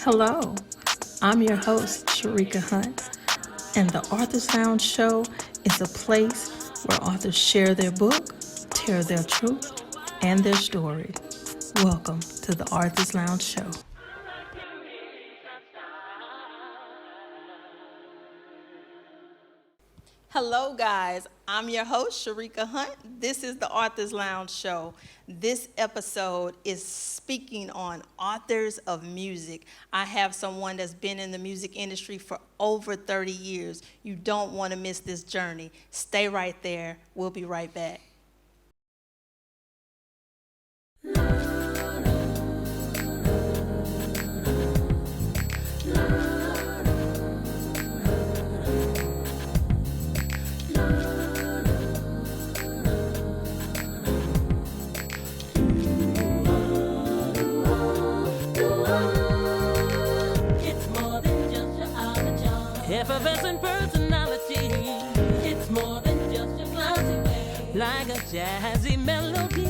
Hello, I'm your host, Sherrika Hunt, and the Author's Lounge Show is a place where authors share their book, tell their truth, and their story. Welcome to the Author's Lounge Show. Hello, guys. I'm your host, Sherrika Hunt. This is the Author's Lounge Show. This episode is speaking on authors of music. I have someone that's been in the music industry for over 30 years. You don't want to miss this journey. Stay right there. We'll be right back. Effervescent personality. It's more than just a classy way. Like a jazzy melody.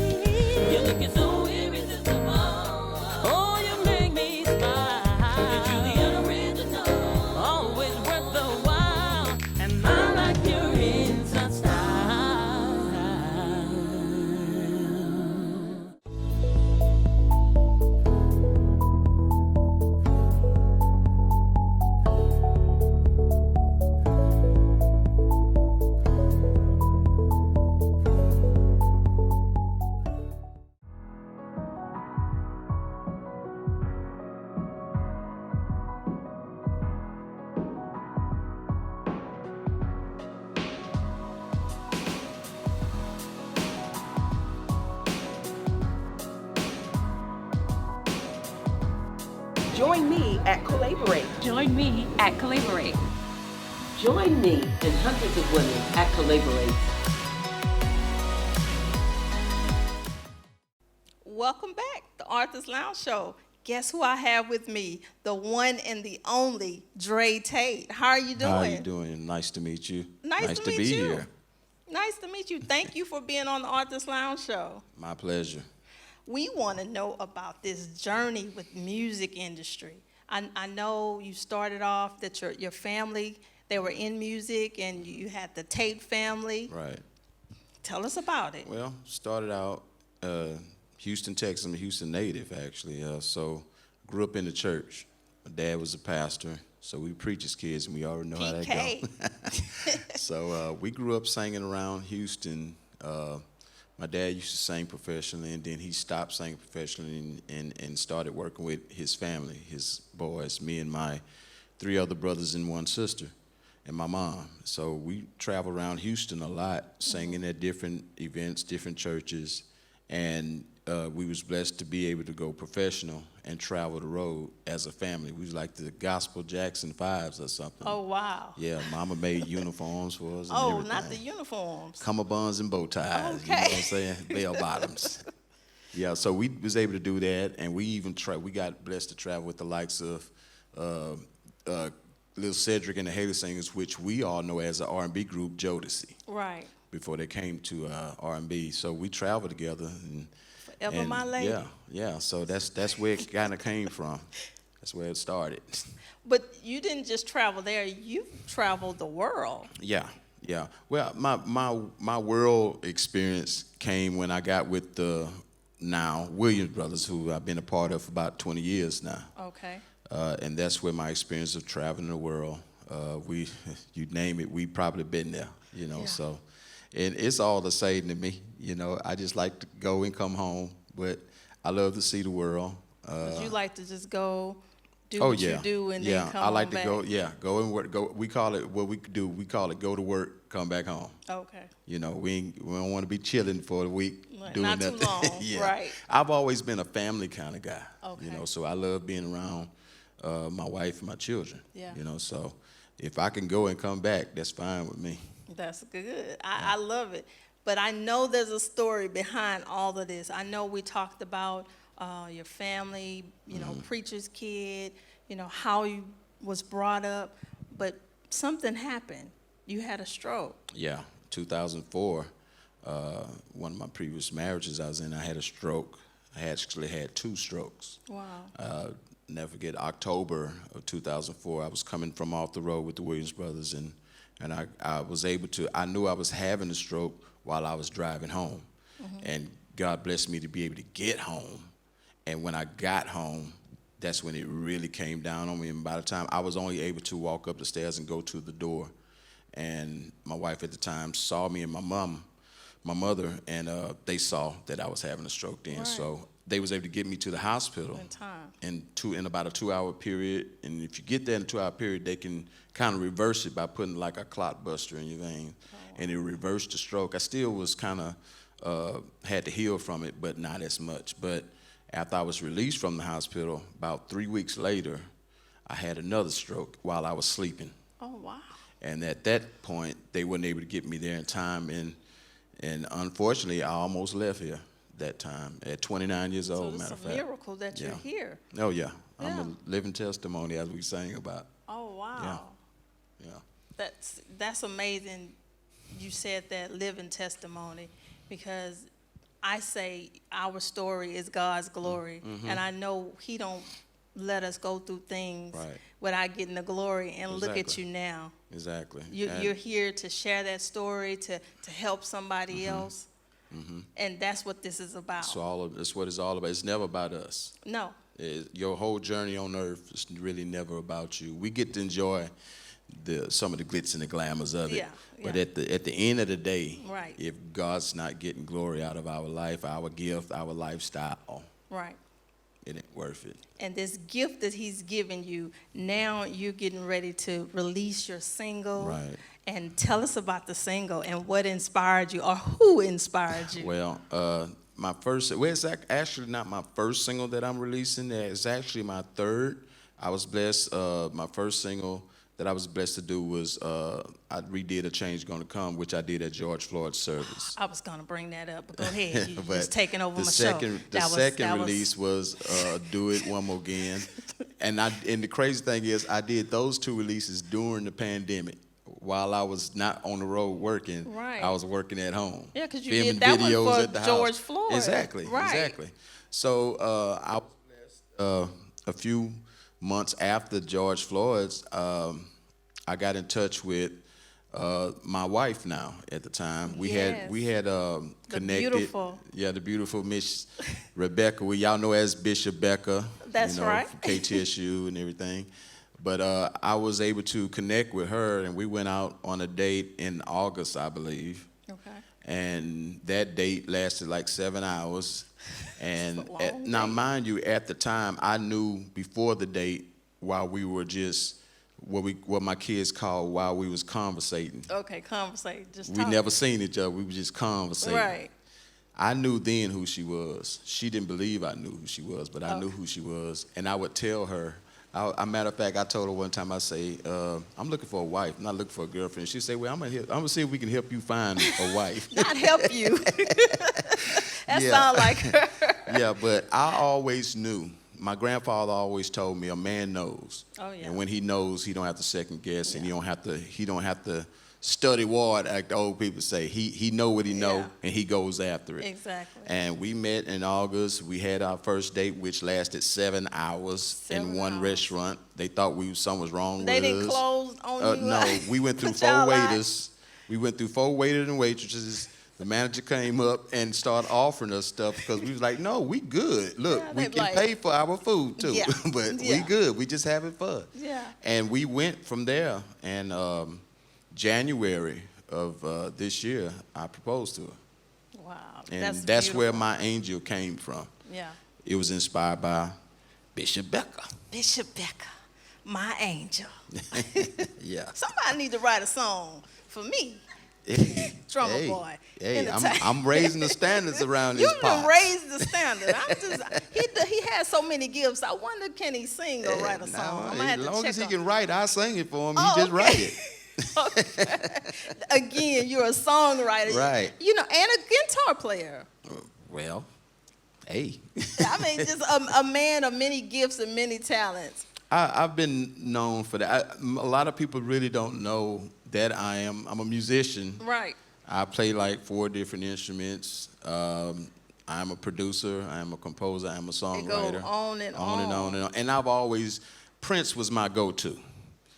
You're looking so irresistible. Oh, you make me smile. You're truly unoriginal. Always worth the while. And I like your inside style. Join me at Collaborate. Join me at Collaborate. Join me and hundreds of women at Collaborate. Welcome back, the Author's Lounge Show. Guess who I have with me? The one and the only TATE. How are you doing? How are you doing? Nice to meet you. Nice to meet be you. here. Nice to meet you. Thank you for being on the Author's Lounge Show. My pleasure. We want to know about this journey with music industry. I know you started off that your family, they were in music, and you had the TATE family. Right. Tell us about it. Well, started out Houston, Texas. I'm a Houston native, actually. So grew up in the church. My dad was a pastor, so we preachers kids, and we already know how that goes. So we grew up singing around Houston. My dad used to sing professionally, and then he stopped singing professionally and started working with his family, his boys, me and my 3 other brothers and 1 sister, and my mom. So we traveled around Houston a lot, singing at different events, different churches, and we was blessed to be able to go professional and travel the road as a family. We was like the Gospel Jackson 5s or something. Oh, wow. Yeah, Mama made uniforms for us and Oh, everything. not the uniforms. Cummerbunds and bow ties, you know what I'm saying? Bell bottoms. Yeah, so we was able to do that, and we even we got blessed to travel with the likes of Little Cedric and the Haley Singers, which we all know as an R&B group, Jodeci. Right. Before they came to R&B, so we traveled together. And Forever my lady. Yeah. So that's where it kind of came from. That's where it started. But you didn't just travel there. You traveled the world. Yeah. Well, my world experience came when I got with the now Williams Brothers, who I've been a part of for about 20 years now. Okay. And that's where my experience of traveling the world. You name it, we probably been there. You know, so. And it's all the same to me, you know. I just like to go and come home, but I love to see the world. But you like to just go do what you do and then come I like back. go and work. Go. We call it what we do. We call it go to work, come back home. Okay. You know, we don't want to be chilling for a week doing Not nothing. too long, right. I've always been a family kind of guy. Okay. You know, so I love being around my wife and my children. Yeah. You know, so if I can go and come back, that's fine with me. That's good. I love it. But I know there's a story behind all of this. I know we talked about your family, you know, preacher's kid, you know, how you was brought up, but something happened. You had a stroke. Yeah, 2004, one of my previous marriages I was in, I had a stroke. I actually had 2 strokes. Wow. Never forget October of 2004. I was coming from off the road with the Williams brothers, and I was able to. I knew I was having a stroke while I was driving home, and God blessed me to be able to get home. And when I got home, that's when it really came down on me. And by the time I was only able to walk up the stairs and go to the door, and my wife at the time saw me and my mother, and they saw that I was having a stroke then. Right. So they was able to get me to the hospital In time. in about a 2-hour period. And if you get there in a 2-hour period, they can kind of reverse it by putting like a clot buster in your vein, and it reversed the stroke. I still was kind of had to heal from it, but not as much. But after I was released from the hospital, about 3 weeks later, I had another stroke while I was sleeping. Oh, wow. And at that point, they weren't able to get me there in time, and unfortunately, I almost left here that time at 29 years old, So matter it's of a fact. miracle that you're Yeah. here. Oh, yeah. I'm Yeah. a living testimony, as we sang about. Oh, wow. Yeah. That's amazing. You said that living testimony, because I say our story is God's glory, and I know He don't let us go through things Right. without getting the glory. And look at Exactly. you now. Exactly. You're here to share that story, to help somebody else, and that's what this is about. That's what it's all about. It's never about us. No, Your whole journey on earth is really never about you. We get to enjoy some of the glitz and the glamours of it. Yeah, But yeah. at the end of the day, Right. if God's not getting glory out of our life, our gift, our lifestyle, right. it ain't worth it. And this gift that He's given you, now you're getting ready to release your single. Right. And tell us about the single and what inspired you, or who inspired you. Well, it's actually not my first single that I'm releasing. It's actually my third. I was blessed. My first single that I was blessed to do was I redid A Change Gonna Come, which I did at George Floyd's service. I was going to bring that up, but go ahead. You're But just taking over the my second, show. The second release was Do It One More Again. And the crazy thing is, I did those 2 releases during the pandemic. While I was not on the road working, Right. I was working at home. Yeah, 'cause you filming did that one videos for at the George house. Floyd. Exactly, Right. exactly. So I was blessed, a few months after George Floyd's, I got in touch with my wife now at the time. We Yes. had connected. beautiful. Yeah, the beautiful Miss Rebecca. Y'all know as Bishop Becca. That's right. From KTSU and everything. But I was able to connect with her, and we went out on a date in August, I believe. Okay. And that date lasted like 7 hours. And That's a long now, date. mind you, at the time, I knew before the date, while we were just what my kids call while we was conversating. Okay, conversate. Just We talk. never seen each other. We were just conversating. Right. I knew then who she was. She didn't believe I knew who she was, but I Okay. knew who she was. And I would tell her. Matter of fact, I told her one time, I say, I'm looking for a wife, I'm not looking for a girlfriend. She said, well, I'm gonna see if we can help you find a wife. Not help you. That Yeah. sound like her. Yeah, but I always knew. My grandfather always told me a man knows. Oh, yeah. And when he knows, he don't have to second guess, and he don't have to study hard, like the old people say. He know what he know, Yeah. and he goes after it. Exactly. And we met in August. We had our first date, which lasted 7 hours 7 in one hours. restaurant. They thought something was wrong They with us. didn't close on you? No, we went through Put 4 y'all out? waiters. We went through 4 waiters and waitresses. The manager came up and started offering us stuff because we was like, no, we good. Look, Yeah, we they can like- pay for our food too, Yeah. but we Yeah. good. We just having fun. Yeah. And we went from there. And January of this year, I proposed to her. Wow. And that's where beautiful. my angel came from. Yeah. It was inspired by Bishop Becca. Bishop Becca, my angel. Yeah. Somebody need to write a song for me. Drummer Hey, boy. Hey, Entertain- I'm raising the standards around You this done pot. raised the standard. He has so many gifts. I wonder, can he sing or write a song? I'm gonna have As to long check as he on- can write, I'll sing it for him. Oh, He just okay. write it. Again, you're a songwriter. Right. You know, and a guitar player. Well, hey. I mean, just a man of many gifts and many talents. I've been known for that. A lot of people really don't know that I'm a musician. Right. I play like 4 different instruments. I'm a producer, I'm a composer, I'm a songwriter. It go on and on and on and on. And I've always, Prince was my go-to.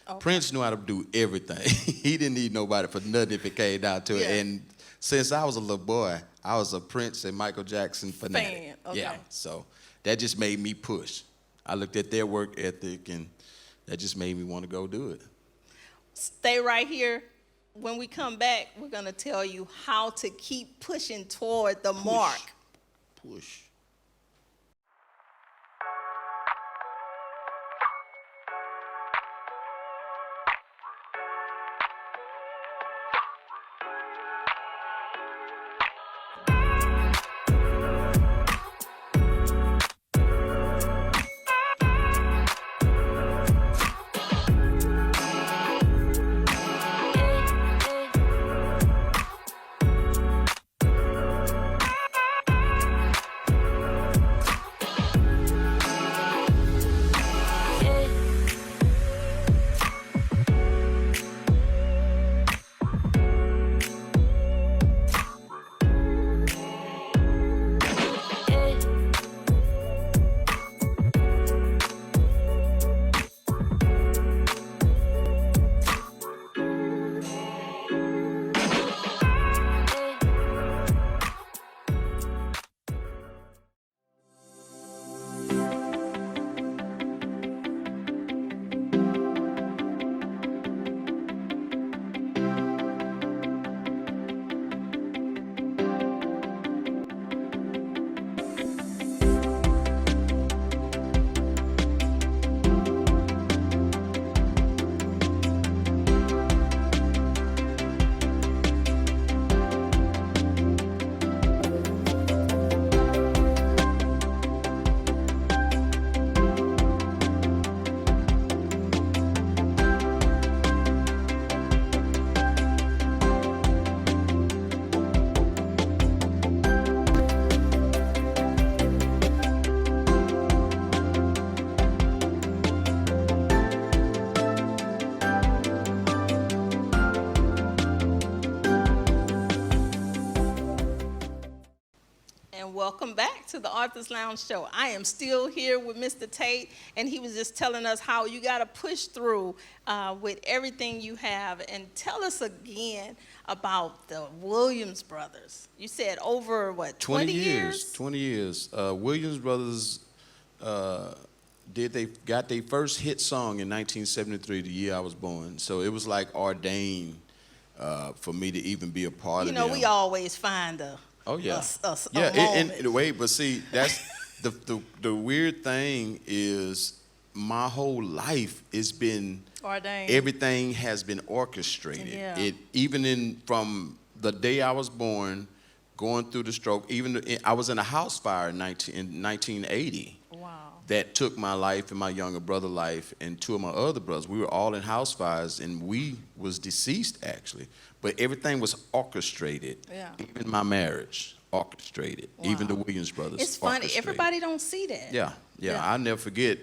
Okay. Prince knew how to do everything. He didn't need nobody for nothing if it came down to it. Yeah. And since I was a little boy, I was a Prince and Michael Jackson fanatic. Fan, okay. Yeah, so that just made me push. I looked at their work ethic, and that just made me want to go do it. Stay right here. When we come back, we're going to tell you how to keep pushing toward the mark. Push. Welcome back to the Arthur's Lounge Show. I am still here with Mr. Tate, and he was just telling us how you got to push through with everything you have. And tell us again about the Williams brothers. You said over, what, 20 years? 20 years. Williams brothers got their first hit song in 1973, the year I was born. So it was like ordained for me to even be a part of it. You know, we always find a moment. Wait, but see, that's the weird thing is my whole life it's been ordained. Everything has been orchestrated. Yeah. It even from the day I was born, going through the stroke. I was in a house fire in 1980. Wow. That took my life and my younger brother's life and two of my other brothers. We were all in house fires, and we was deceased actually. But everything was orchestrated. Yeah. Even my marriage, orchestrated. Wow. Even the Williams brothers. It's funny. orchestrated. Everybody don't see that. Yeah. I'll never forget.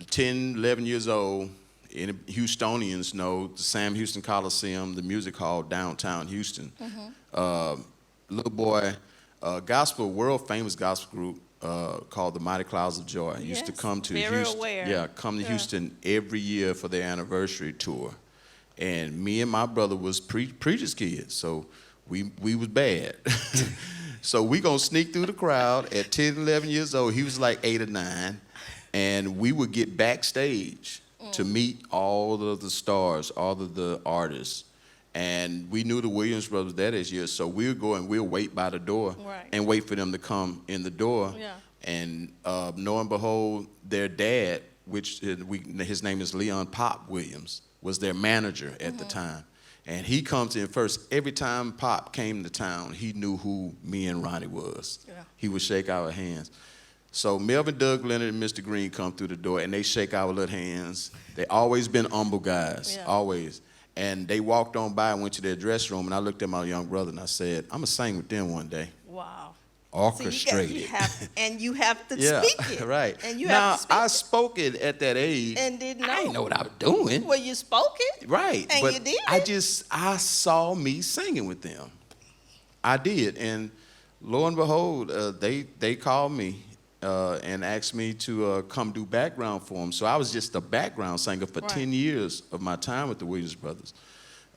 10, 11 years old. Any Houstonians know the Sam Houston Coliseum, the music hall downtown Houston. Mm-hmm. Little boy, world famous gospel group. Called the Mighty Clouds of Joy. Used to come to Houston. Aware. Yeah, come to Houston every year for their anniversary tour. And me and my brother was preacher's kids, so we was bad. So we gonna sneak through the crowd at 10, 11 years old. He was like 8 or 9, and we would get backstage to meet all of the stars, all of the artists. And we knew the Williams brothers that year, so we would go and we'll wait by the door and wait for them to come in the door. Yeah. And lo and behold, their dad, which his name is Leon Pop Williams, was their manager at the time. And he comes in first. Every time Pop came to town, he knew who me and Ronnie was. Yeah. He would shake our hands. So Melvin, Doug Leonard, and Mr. Green come through the door, and they shake our little hands. They always been humble guys, always. And they walked on by and went to their dressing room, and I looked at my young brother and I said, I'm gonna sing with them one day. Wow. Orchestrated. You have to speak it. Right. And you now, have to speak I spoke it at that age. And didn't know. I didn't know what I was doing. Well, you spoke it. Right. And but you did I saw me singing with them. I did. And lo and behold, they called me and asked me to come do background for them. So I was just a background singer for 10 years of my time with the Williams Brothers.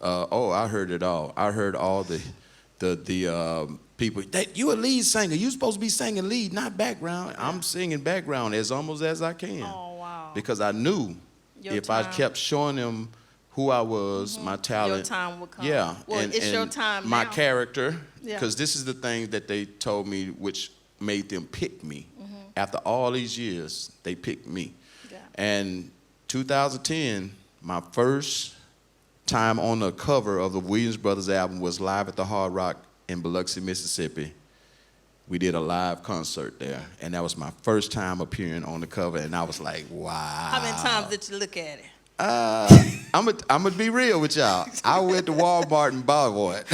I heard it all. I heard all the people. You a lead singer. You supposed to be singing lead, not background. I'm singing background almost as I can. Oh, wow. Because I knew if I kept showing them who I was, my talent. Your time would come. Yeah. Well, it's your time my now. character. Yeah. Because this is the thing that they told me which made them pick me. After all these years, they picked me. Yeah. And 2010, my first time on the cover of the Williams Brothers album was live at the Hard Rock in Biloxi, Mississippi. We did a live concert there, and that was my first time appearing on the cover, and I was like, wow. How many times did you look at it? I'm gonna be real with y'all. I went to Walmart and bought one.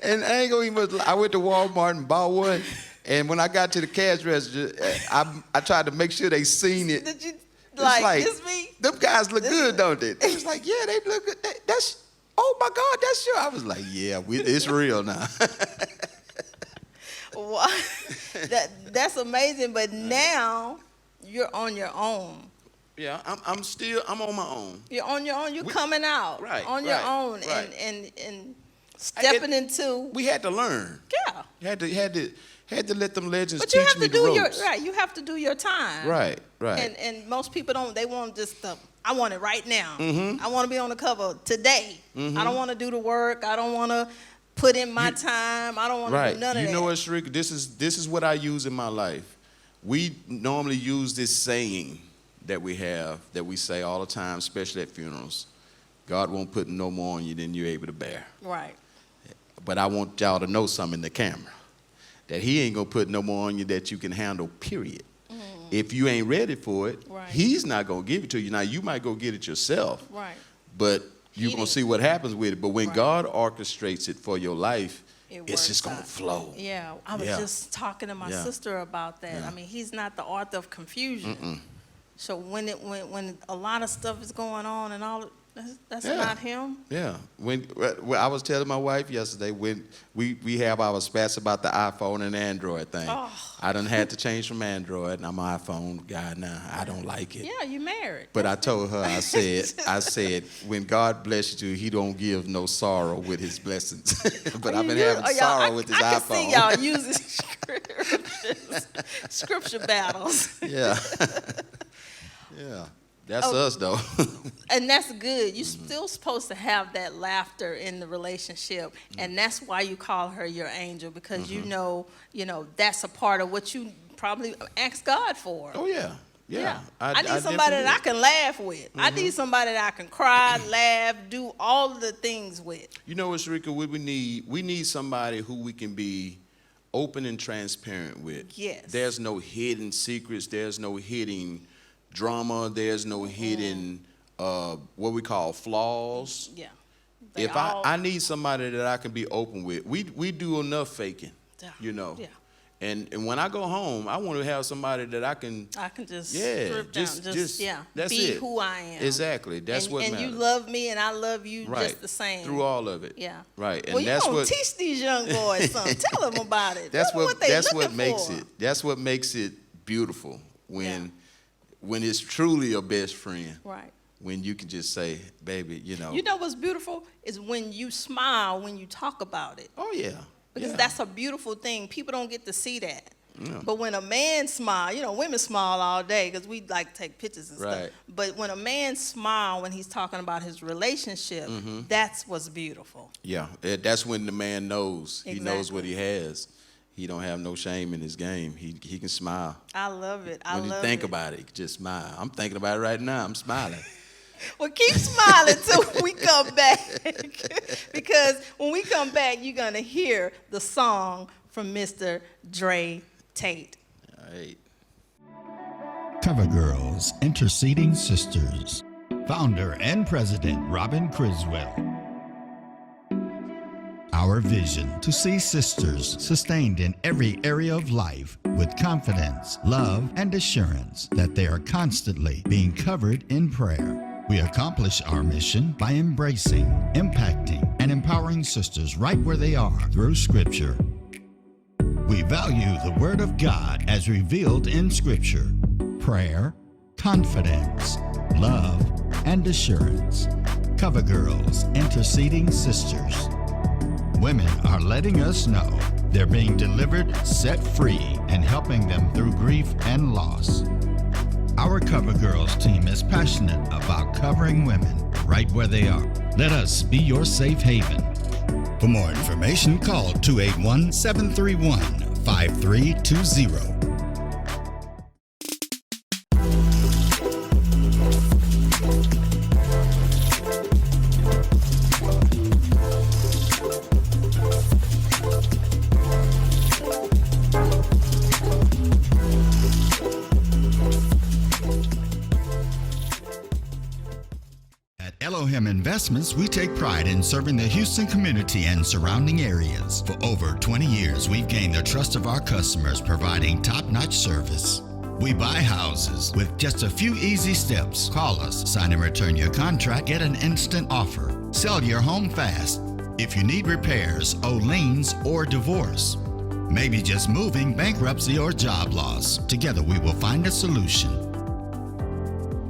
And I ain't gonna even, I went to Walmart and bought one, and when I got to the cash register, I tried to make sure they seen it. Did you, Like, this me? them guys look good, don't they? They was like, yeah, they look good. That's, oh my God, that's you. I was like, yeah, it's real now. Wow. That's amazing, but now you're on your own. Yeah, I'm on my own. You're on your own. You're coming out on your own and stepping into. We had to learn. Yeah. Had to let them legends But you teach have me to the do ropes. You have to do your time. Right. And most people don't. They want just I want it right now. Mm-hmm. I want to be on the cover today. I don't want to do the work. I don't want to put in my time. I don't want to do none of that. You know what, Sherrika? This is what I use in my life. We normally use this saying that we have, that we say all the time, especially at funerals. God won't put no more on you than you're able to bear. Right. But I want y'all to know something in the camera, that he ain't going to put no more on you that you can handle, period. If you ain't ready for it, he's not going to give it to you. Now, you might go get it yourself, but you're going to see what happens with it. But when God orchestrates it for your life, it's just going to flow. Yeah, I was just talking to my sister about that. I mean, he's not the author of confusion. So when a lot of stuff is going on and all, that's not him. Yeah. When I was telling my wife yesterday, when we have our spats about the iPhone and Android thing. I done had to change from Android, and I'm an iPhone guy now. I don't like it. Yeah, you married. But I told her, I said, when God blesses you, he don't give no sorrow with his blessings. But I've been having sorrow with this iPhone. I can see y'all using scripture battles. Yeah. Yeah. That's us, though. And that's good. You're still supposed to have that laughter in the relationship, and that's why you call her your angel, because you know that's a part of what you probably ask God for. Oh yeah. Yeah. I need somebody that I can laugh with. I need somebody that I can cry, laugh, do all the things with. You know what, Sherrika, what we need? We need somebody who we can be open and transparent with. Yes. There's no hidden secrets. There's no hidden drama. There's no hidden what we call flaws. Yeah. If I need somebody that I can be open with. We do enough faking, you know. Yeah. And when I go home, I want to have somebody that I can just strip down, just that's be it. Who I am. Exactly. That's what matters. And you love me, and I love you just the same. Through all of it. Yeah. Right. And well, that's you don't teach these young boys something. Tell them about it. That's what makes it. That's what makes it beautiful when it's truly a best friend. Right. When you can just say, baby, You know what's beautiful is when you smile when you talk about it. Oh yeah. Because that's a beautiful thing. People don't get to see that. Yeah. But when a man smiles, women smile all day because we like to take pictures and stuff. But when a man smiles when he's talking about his relationship, that's what's beautiful. Yeah, that's when the man knows. Exactly. He knows what he has. He don't have no shame in his game. He can smile. I love it. When you think about it, he can just smile. I'm thinking about it right now. I'm smiling. Well, keep smiling till we come back. Because when we come back, you're going to hear the song from Mr. DRAY TATE. All right. Cover Girls, Interceding Sisters. Founder and President Robin Criswell. Our vision to see sisters sustained in every area of life with confidence, love, and assurance that they are constantly being covered in prayer. We accomplish our mission by embracing, impacting, and empowering sisters right where they are through Scripture, We value the Word of God as revealed in Scripture. Prayer, confidence, love, and assurance. Cover girls interceding sisters. Women are letting us know they're being delivered, set free, and helping them through grief and loss. Our Cover Girls team is passionate about covering women right where they are. Let us be your safe haven. For more information, call 281-731-5320. Elohim Investments, we take pride in serving the Houston community and surrounding areas. For over 20 years, we've gained the trust of our customers, providing top-notch service. We buy houses with just a few easy steps. Call us, sign and return your contract, get an instant offer. Sell your home fast. If you need repairs, owe liens, or divorce, maybe just moving, bankruptcy, or job loss, together we will find a solution.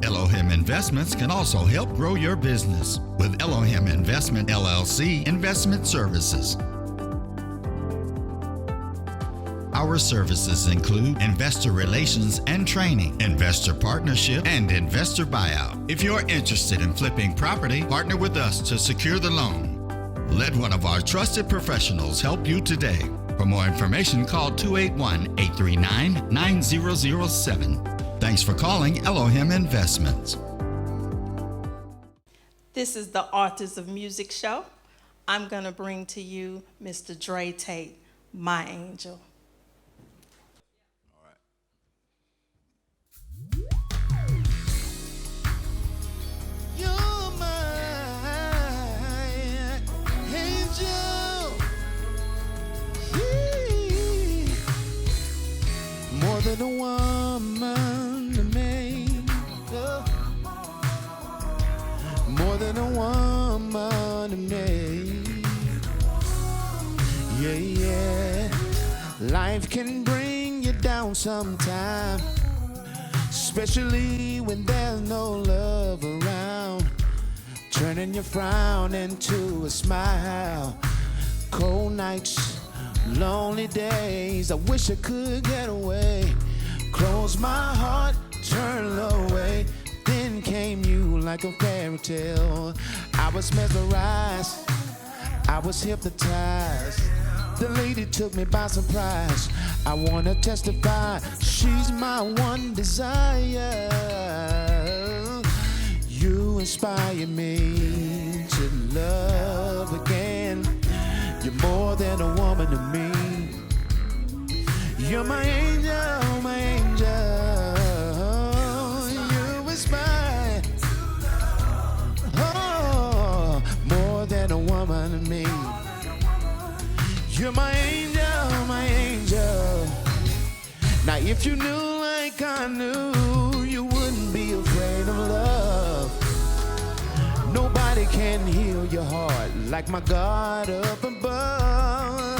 Elohim Investments can also help grow your business with Elohim Investment LLC Investment Services. Our services include investor relations and training, investor partnership, and investor buyout. If you're interested in flipping property, partner with us to secure the loan. Let one of our trusted professionals help you today. For more information, call 281-839-9007. Thanks for calling Elohim Investments. This is the Authors of Music show. I'm going to bring to you Mr. DRAY TATE, My Angel. You're my angel. More than a woman to me. More than a woman to me. Yeah, yeah. Life can bring you down sometime, especially when there's no love around, turning your frown into a smile. Cold nights, lonely days, I wish I could get away. Close my heart, turn away. Then came you like a fairy tale. I was mesmerized, I was hypnotized. The lady took me by surprise. I wanna testify, she's my one desire. You inspire me to love again. You're more than a woman to me. You're my angel, my angel. You inspire, oh, more than a woman to me. You're my angel, my angel. Now if you knew like I knew, you wouldn't be afraid of love. Nobody can heal your heart like my God up above.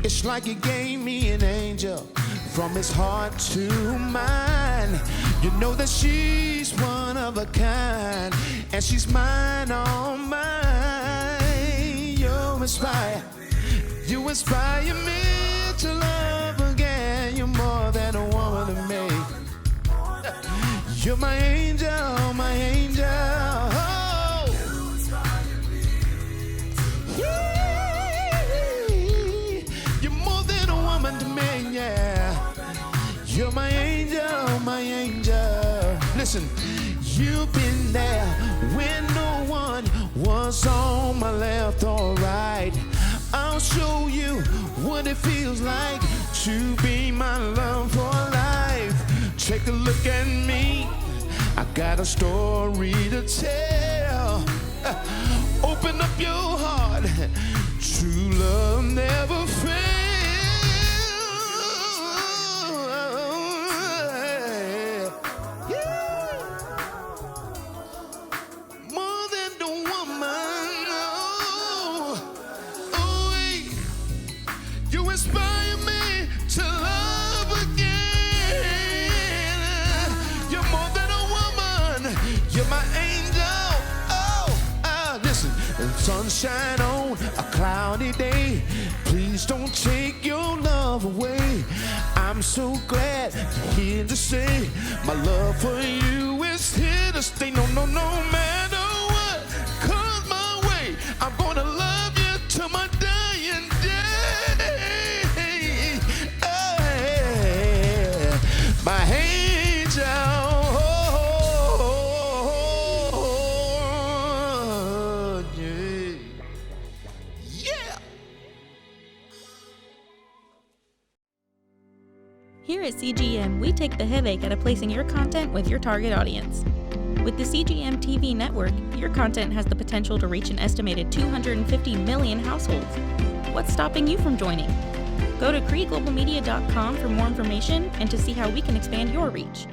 It's like He gave me an angel from His heart to mine. You know that she's one of a kind, and she's mine, all mine. You inspire me to love again. You're more than a woman to me. You're my angel, my angel. Oh. You're more than a woman to me, yeah. You're my angel, my angel. Listen, you've been there when no one was on my left or right. I'll show you what it feels like to be my love for life. Take a look at me, I got a story to tell. Open up your heart, true love never fails. Yeah. More than the woman, oh, you inspire me. to love again. You're more than a woman, you're my angel. Listen, sunshine on a cloudy day. Please don't take your love away. I'm so glad you're here to say my love for you is here to stay. No matter what comes my way, I'm gonna love you till my dying day. My angel. Here at CGM, we take the headache out of placing your content with your target audience. With the CGM TV network, your content has the potential to reach an estimated 250 million households. What's stopping you from joining? Go to creeglobalmedia.com for more information and to see how we can expand your reach.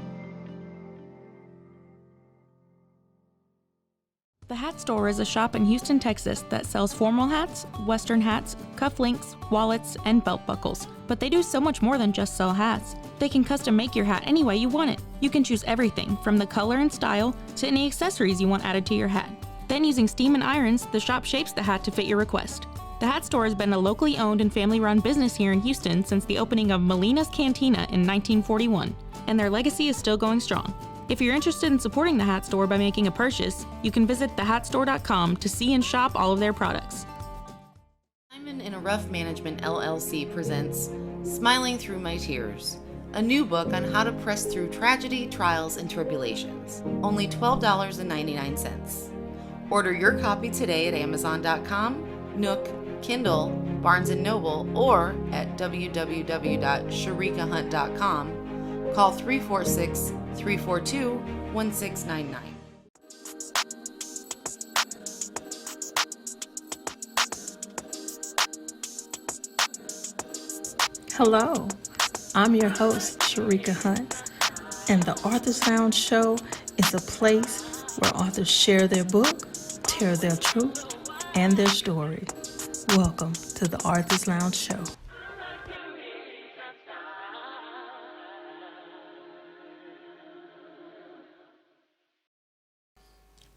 The Hat Store is a shop in Houston, Texas that sells formal hats, western hats, cufflinks, wallets, and belt buckles. But they do so much more than just sell hats. They can custom make your hat any way you want it. You can choose everything from the color and style to any accessories you want added to your hat. Then using steam and irons, the shop shapes the hat to fit your request. The Hat Store has been a locally owned and family-run business here in Houston since the opening of Melina's Cantina in 1941, and their legacy is still going strong. If you're interested in supporting the Hat Store by making a purchase, you can visit thehatstore.com to see and shop all of their products. Simon in a Rough Management LLC presents Smiling Through My Tears, a new book on how to press through tragedy, trials, and tribulations. Only $12.99. Order your copy today at Amazon.com, Nook, Kindle, Barnes & Noble, or at www.sherrikahunt.com. Call 346-342-1699. Hello, I'm your host, Sherrika Hunt, and the Authors Lounge Show is a place where authors share their book, tell their truth, and their story. Welcome to the Authors Lounge Show.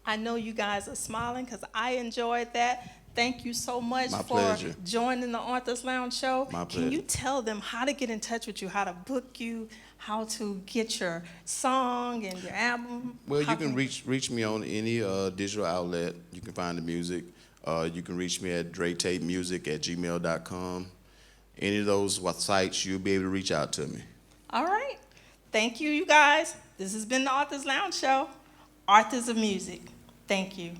I know you guys are smiling because I enjoyed that. Thank you so much My for pleasure. joining the Authors Lounge Show. My Can you pleasure. tell them how to get in touch with you, how to book you, how to get your song and your album? Well, How you can reach me on any digital outlet. You can find the music. You can reach me at DRAY@gmail.com. Any of those sites, you'll be able to reach out to me. All right. Thank you, you guys. This has been the Authors Lounge Show, Authors of Music. Thank you.